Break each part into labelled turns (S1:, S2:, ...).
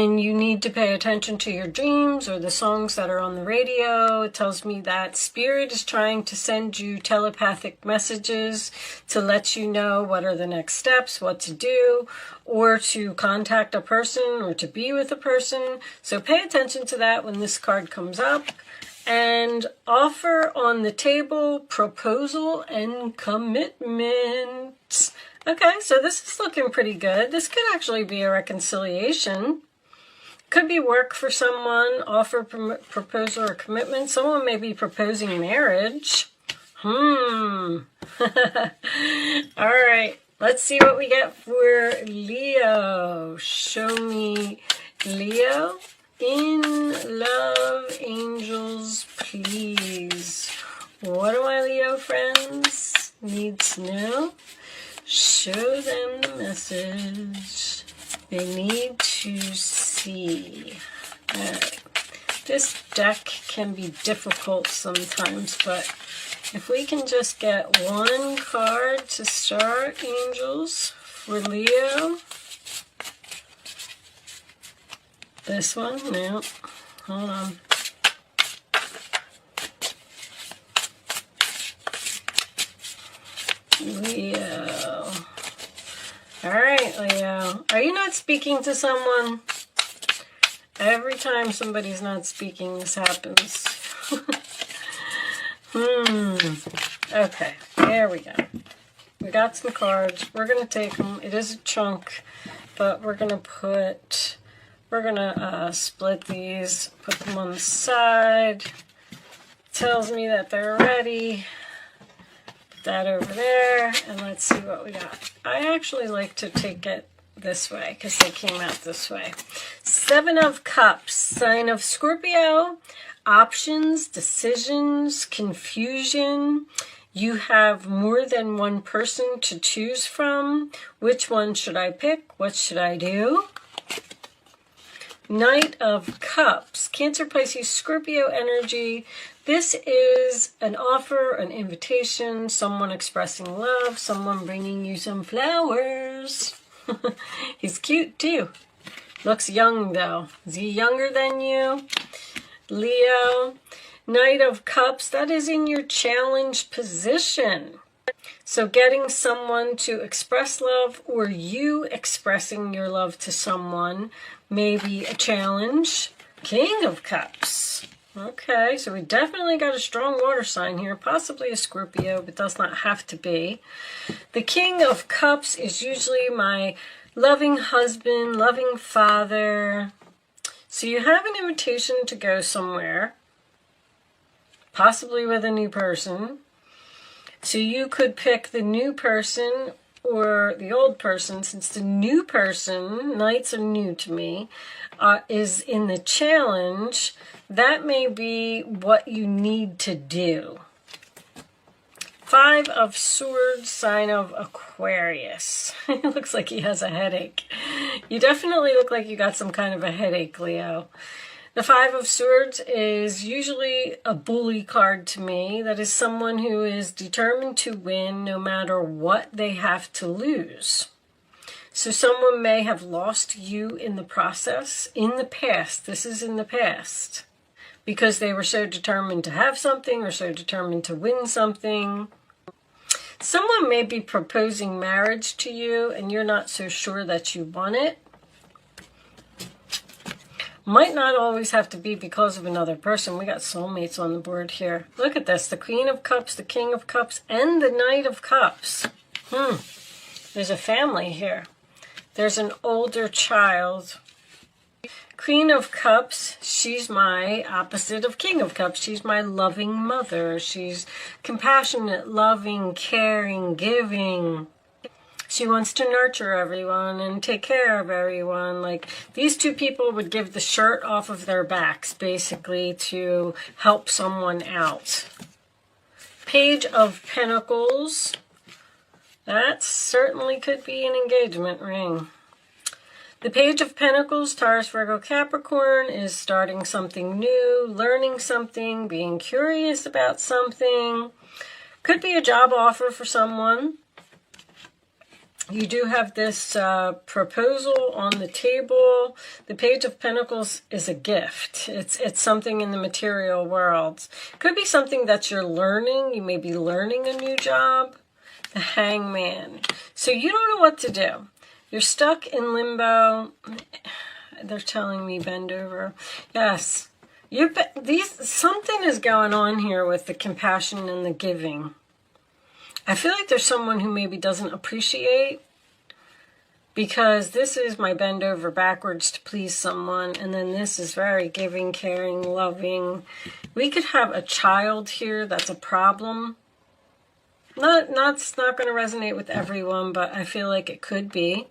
S1: And you need to pay attention to your dreams or the songs that are on the radio. It tells me that Spirit is trying to send you telepathic messages to let you know what are the next steps, what to do, or to contact a person or to be with a person. So pay attention to that when this card comes up. And offer on the table, proposal and commitment. Okay, so this is looking pretty good. This could actually be a reconciliation. Could be work for someone, offer, proposal, or commitment. Someone may be proposing marriage. All right, let's see what we get for Leo. Show me Leo. In love, angels, please. What do my Leo friends need to know? Show them the message they need to see. All right. This deck can be difficult sometimes, but if we can just get one card to start, angels, for Leo. This one? No. Hold on. Leo. Alright, Leo. Are you not speaking to someone? Every time somebody's not speaking, this happens. Okay, there we go. We got some cards. We're going to take them. It is a chunk, but we're going to split these, put them on the side. Tells me that they're ready. Put that over there, and let's see what we got. I actually like to take it this way because they came out this way. 7 of Cups, sign of Scorpio. Options, decisions, confusion. You have more than one person to choose from. Which one should I pick? What should I do? Knight of Cups, Cancer, Pisces, Scorpio energy. This is an offer, an invitation, someone expressing love, someone bringing you some flowers. He's cute too. Looks young though. Is he younger than you? Leo. Knight of Cups, that is in your challenge position. So getting someone to express love or you expressing your love to someone may be a challenge. King of Cups. Okay, so we definitely got a strong water sign here, possibly a Scorpio, but does not have to be. The King of Cups is usually my loving husband, loving father. So you have an invitation to go somewhere, possibly with a new person. So you could pick the new person or the old person, since the new person, Knights are new to me, is in the challenge. That may be what you need to do. 5 of Swords, sign of Aquarius. It looks like he has a headache. You definitely look like you got some kind of a headache, Leo. The 5 of Swords is usually a bully card to me. That is someone who is determined to win no matter what they have to lose. So someone may have lost you in the process, in the past. This is in the past. Because they were so determined to have something or so determined to win something. Someone may be proposing marriage to you and you're not so sure that you want it. Might not always have to be because of another person. We got soulmates on the board here. Look at this. The Queen of Cups, the King of Cups, and the Knight of Cups. There's a family here. There's an older child. Queen of Cups, she's my opposite of King of Cups. She's my loving mother. She's compassionate, loving, caring, giving. She wants to nurture everyone and take care of everyone. Like, these two people would give the shirt off of their backs, basically, to help someone out. Page of Pentacles. That certainly could be an engagement ring. The Page of Pentacles, Taurus, Virgo, Capricorn, is starting something new, learning something, being curious about something. Could be a job offer for someone. You do have this proposal on the table. The Page of Pentacles is a gift. It's something in the material world. Could be something that you're learning. You may be learning a new job. The Hangman. So you don't know what to do. You're stuck in limbo. They're telling me bend over. Yes. Something is going on here with the compassion and the giving. I feel like there's someone who maybe doesn't appreciate, because this is my bend over backwards to please someone, and then this is very giving, caring, loving. We could have a child here that's a problem. It's not going to resonate with everyone, but I feel like it could be.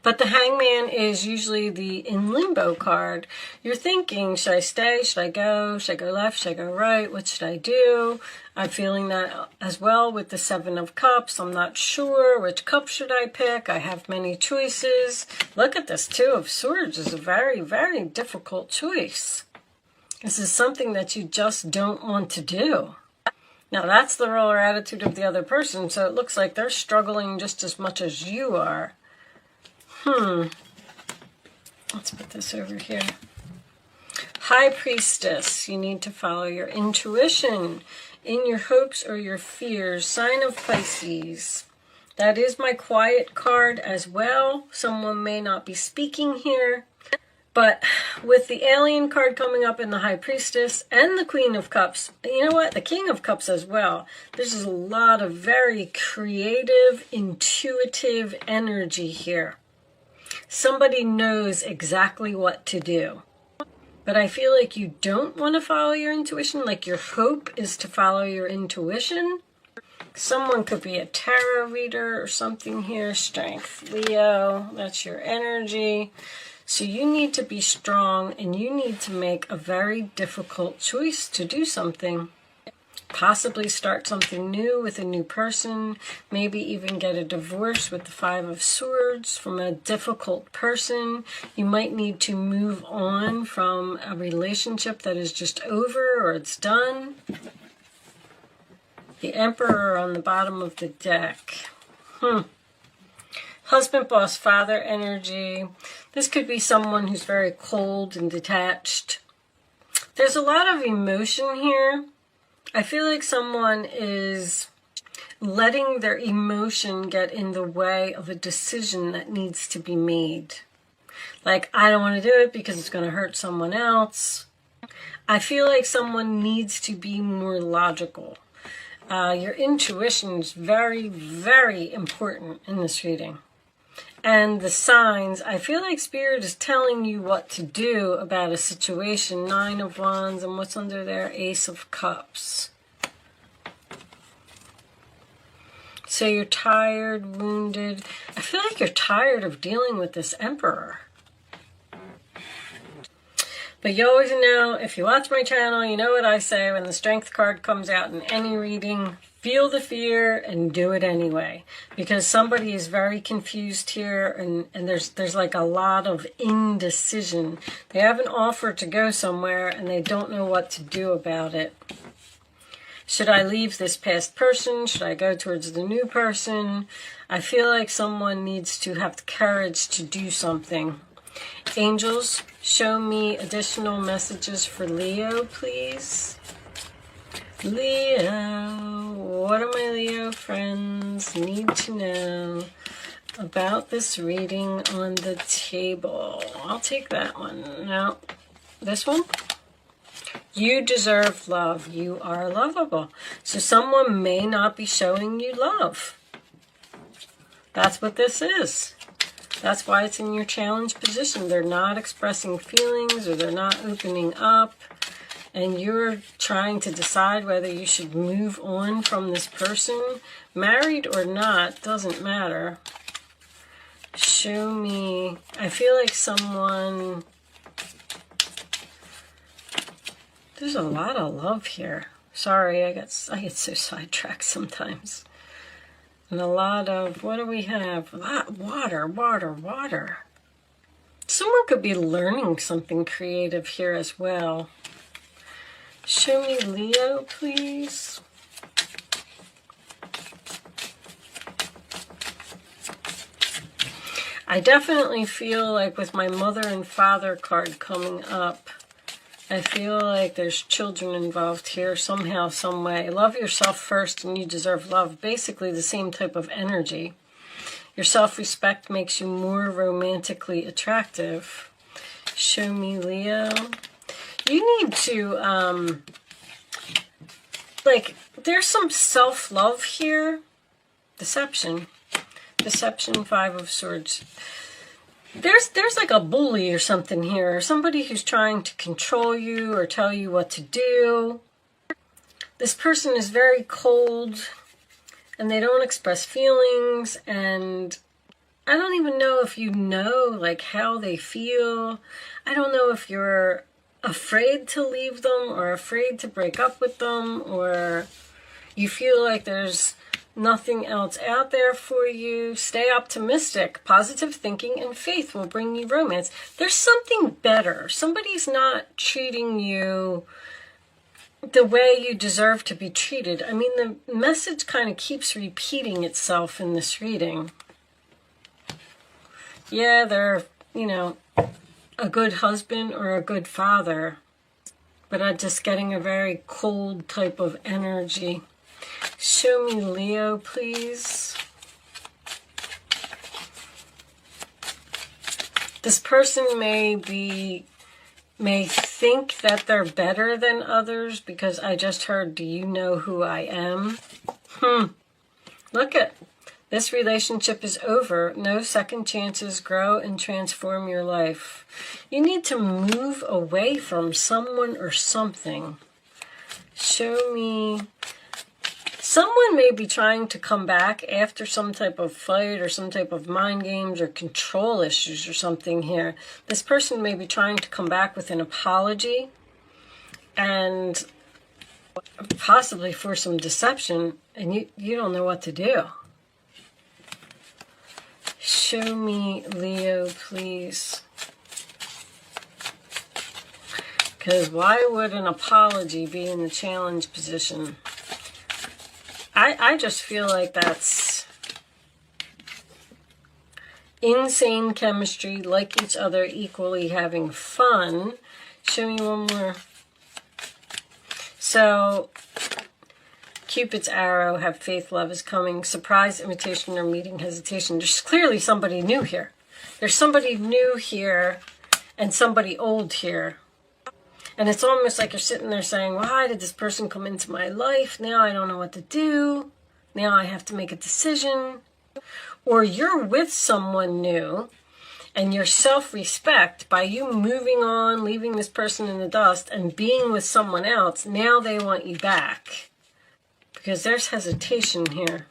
S1: But the Hangman is usually the in limbo card. You're thinking, should I stay? Should I go? Should I go left? Should I go right? What should I do? I'm feeling that as well with the Seven of Cups. I'm not sure which cup should I pick. I have many choices. Look at this. Two of Swords is a very, very difficult choice. This is something that you just don't want to do. Now, that's the role or attitude of the other person, so it looks like they're struggling just as much as you are. Let's put this over here. High Priestess, you need to follow your intuition in your hopes or your fears. Sign of Pisces. That is my quiet card as well. Someone may not be speaking here. But with the Alien card coming up in the High Priestess and the Queen of Cups, you know what? The King of Cups as well. There's a lot of very creative, intuitive energy here. Somebody knows exactly what to do. But I feel like you don't want to follow your intuition. Like your hope is to follow your intuition. Someone could be a tarot reader or something here. Strength, Leo, that's your energy. So you need to be strong and you need to make a very difficult choice to do something. Possibly start something new with a new person. Maybe even get a divorce with the Five of Swords from a difficult person. You might need to move on from a relationship that is just over or it's done. The Emperor on the bottom of the deck. Husband, boss, father energy. This could be someone who's very cold and detached. There's a lot of emotion here. I feel like someone is letting their emotion get in the way of a decision that needs to be made. Like, I don't want to do it because it's going to hurt someone else. I feel like someone needs to be more logical. Your intuition is very, very important in this reading. And the signs, I feel like Spirit is telling you what to do about a situation. Nine of Wands, and what's under there? Ace of Cups. So you're tired, wounded. I feel like you're tired of dealing with this Emperor. But you always know, if you watch my channel, you know what I say when the Strength card comes out in any reading. Feel the fear and do it anyway. Because somebody is very confused here and there's like a lot of indecision. They have an offer to go somewhere and they don't know what to do about it. Should I leave this past person? Should I go towards the new person? I feel like someone needs to have the courage to do something. Angels, show me additional messages for Leo, please. Leo, what do my Leo friends need to know about this reading on the table? I'll take that one. Now, this one. You deserve love. You are lovable. So someone may not be showing you love. That's what this is. That's why it's in your challenge position. They're not expressing feelings or they're not opening up. And you're trying to decide whether you should move on from this person. Married or not, doesn't matter. Show me. I feel like someone... There's a lot of love here. Sorry, I get so sidetracked sometimes. And a lot of, what do we have? Water. Someone could be learning something creative here as well. Show me Leo, please. I definitely feel like with my mother and father card coming up, I feel like there's children involved here somehow, some way. Love yourself first and you deserve love. Basically the same type of energy. Your self-respect makes you more romantically attractive. Show me, Leo. You need to, like, there's some self-love here. Deception. Deception, Five of Swords. There's like a bully or something here, or somebody who's trying to control you or tell you what to do. This person is very cold and they don't express feelings, and I don't even know if you know like how they feel. I don't know if you're afraid to leave them or afraid to break up with them, or you feel like there's nothing else out there for you. Stay optimistic. Positive thinking and faith will bring you romance. There's something better. Somebody's not treating you the way you deserve to be treated. I mean, the message kind of keeps repeating itself in this reading. Yeah, they're, you know, a good husband or a good father, but I'm just getting a very cold type of energy. Show me, Leo, please. This person may think that they're better than others because I just heard, do you know who I am? Look at this relationship is over. No second chances. Grow and transform your life. You need to move away from someone or something. Show me. Someone may be trying to come back after some type of fight or some type of mind games or control issues or something here. This person may be trying to come back with an apology and possibly for some deception, and you don't know what to do. Show me, Leo, please. Because why would an apology be in the challenge position? I just feel like that's insane chemistry, like each other, equally having fun. Show me one more. So, Cupid's arrow, have faith, love is coming. Surprise, invitation, or meeting, hesitation. There's clearly somebody new here. There's somebody new here and somebody old here. And it's almost like you're sitting there saying, why did this person come into my life? Now I don't know what to do. Now I have to make a decision. Or you're with someone new, and your self-respect, by you moving on, leaving this person in the dust, and being with someone else, now they want you back. Because there's hesitation here.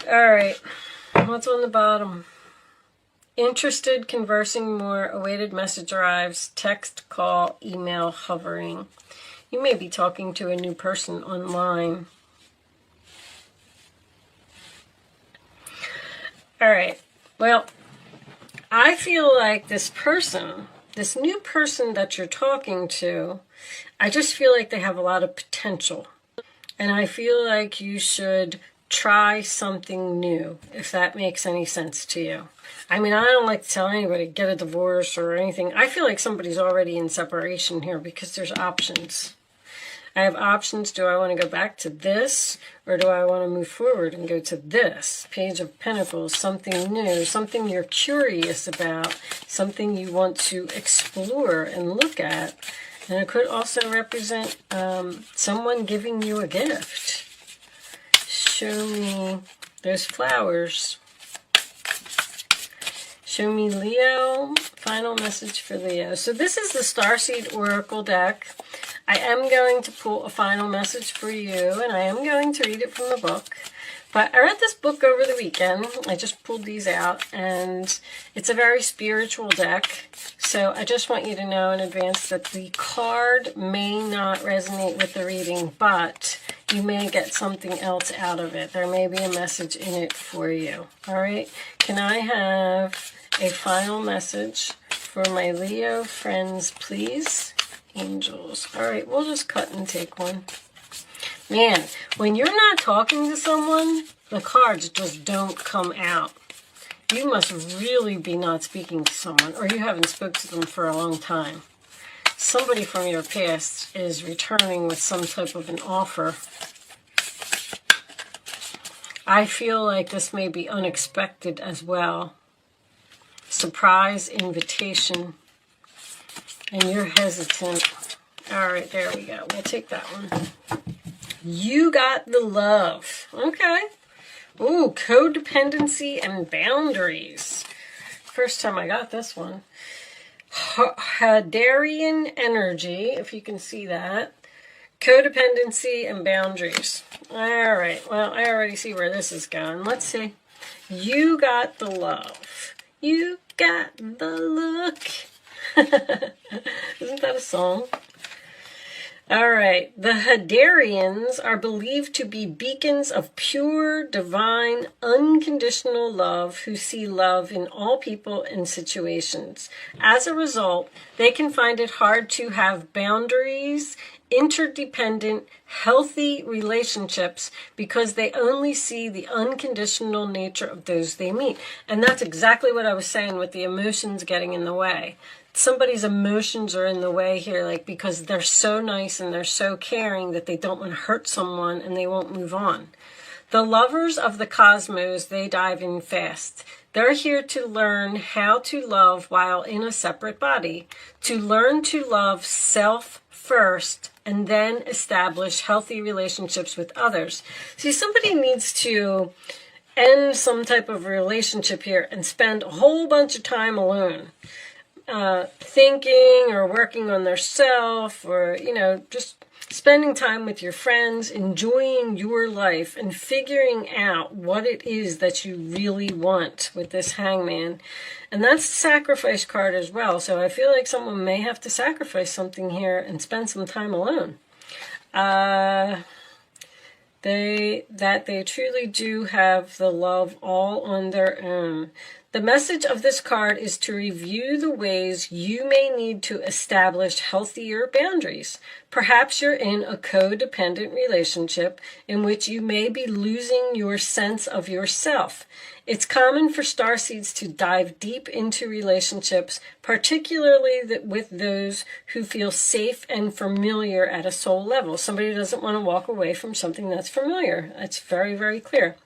S1: All right, what's on the bottom? Interested, conversing more, awaited message arrives, text, call, email, hovering. You may be talking to a new person online. All right, well, I feel like this person, this new person that you're talking to, I just feel like they have a lot of potential. And I feel like you should try something new, if that makes any sense to you. I mean, I don't like to tell anybody, get a divorce or anything. I feel like somebody's already in separation here because there's options. I have options. Do I want to go back to this, or do I want to move forward and go to this? Page of Pentacles, something new, something you're curious about, something you want to explore and look at. And it could also represent someone giving you a gift. Show me those flowers. Show me, Leo. Final message for Leo. So this is the Starseed Oracle deck. I am going to pull a final message for you, and I am going to read it from the book. But I read this book over the weekend. I just pulled these out, and it's a very spiritual deck. So I just want you to know in advance that the card may not resonate with the reading, but you may get something else out of it. There may be a message in it for you. All right? Can I have a final message for my Leo friends, please? Angels. All right, we'll just cut and take one. Man, when you're not talking to someone, the cards just don't come out. You must really be not speaking to someone, or you haven't spoken to them for a long time. Somebody from your past is returning with some type of an offer. I feel like this may be unexpected as well. Surprise invitation. And you're hesitant. All right, there we go. We'll take that one. You got the love. Okay. Ooh, codependency and boundaries. First time I got this one. Hadarian energy, if you can see that. Codependency and boundaries. All right. Well, I already see where this is going. Let's see. You got the love. You got the look. Isn't that a song? All right. The Hadarians are believed to be beacons of pure, divine, unconditional love who see love in all people and situations. As a result, they can find it hard to have boundaries, interdependent, healthy relationships because they only see the unconditional nature of those they meet. And that's exactly what I was saying with the emotions getting in the way. Somebody's emotions are in the way here, like because they're so nice and they're so caring that they don't want to hurt someone and they won't move on. The lovers of the cosmos, they dive in fast. They're here to learn how to love while in a separate body, to learn to love self first and then establish healthy relationships with others. See, somebody needs to end some type of relationship here and spend a whole bunch of time alone. Thinking or working on their self, or, you know, just spending time with your friends, enjoying your life and figuring out what it is that you really want with this Hangman. And that's the sacrifice card as well. So I feel like someone may have to sacrifice something here and spend some time alone. They truly do have the love all on their own. The message of this card is to review the ways you may need to establish healthier boundaries. Perhaps you're in a codependent relationship in which you may be losing your sense of yourself. It's common for starseeds to dive deep into relationships, particularly with those who feel safe and familiar at a soul level. Somebody doesn't want to walk away from something that's familiar. That's very, very clear.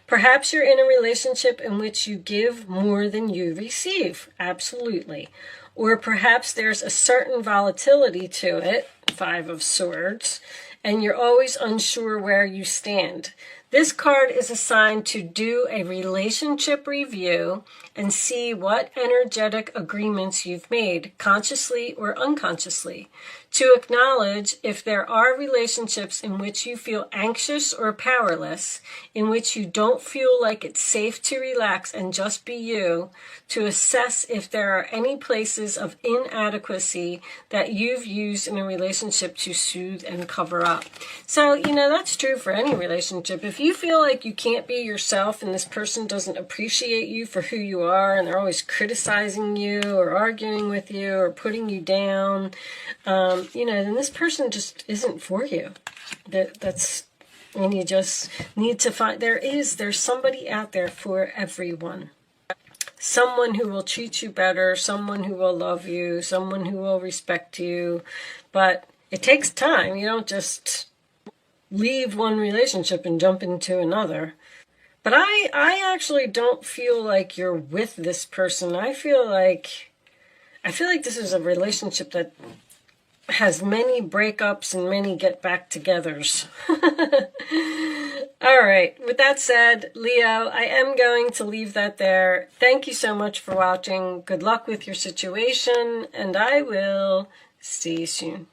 S1: Perhaps you're in a relationship in which you give more than you receive. Absolutely. Or perhaps there's a certain volatility to it, 5 of Swords, and you're always unsure where you stand. This card is assigned to do a relationship review and see what energetic agreements you've made, consciously or unconsciously. To acknowledge if there are relationships in which you feel anxious or powerless, in which you don't feel like it's safe to relax and just be you, to assess if there are any places of inadequacy that you've used in a relationship to soothe and cover up. So, you know, that's true for any relationship. If you feel like you can't be yourself and this person doesn't appreciate you for who you are and they're always criticizing you or arguing with you or putting you down, you know, then this person just isn't for you. That's when you just need to find, there's somebody out there for everyone. Someone who will treat you better, someone who will love you, someone who will respect you. But it takes time. You don't just leave one relationship and jump into another. But I actually don't feel like you're with this person. I feel like this is a relationship that has many breakups and many get back togethers. All right, with that said, Leo, I am going to leave that there. Thank you so much for watching. Good luck with your situation, and I will see you soon.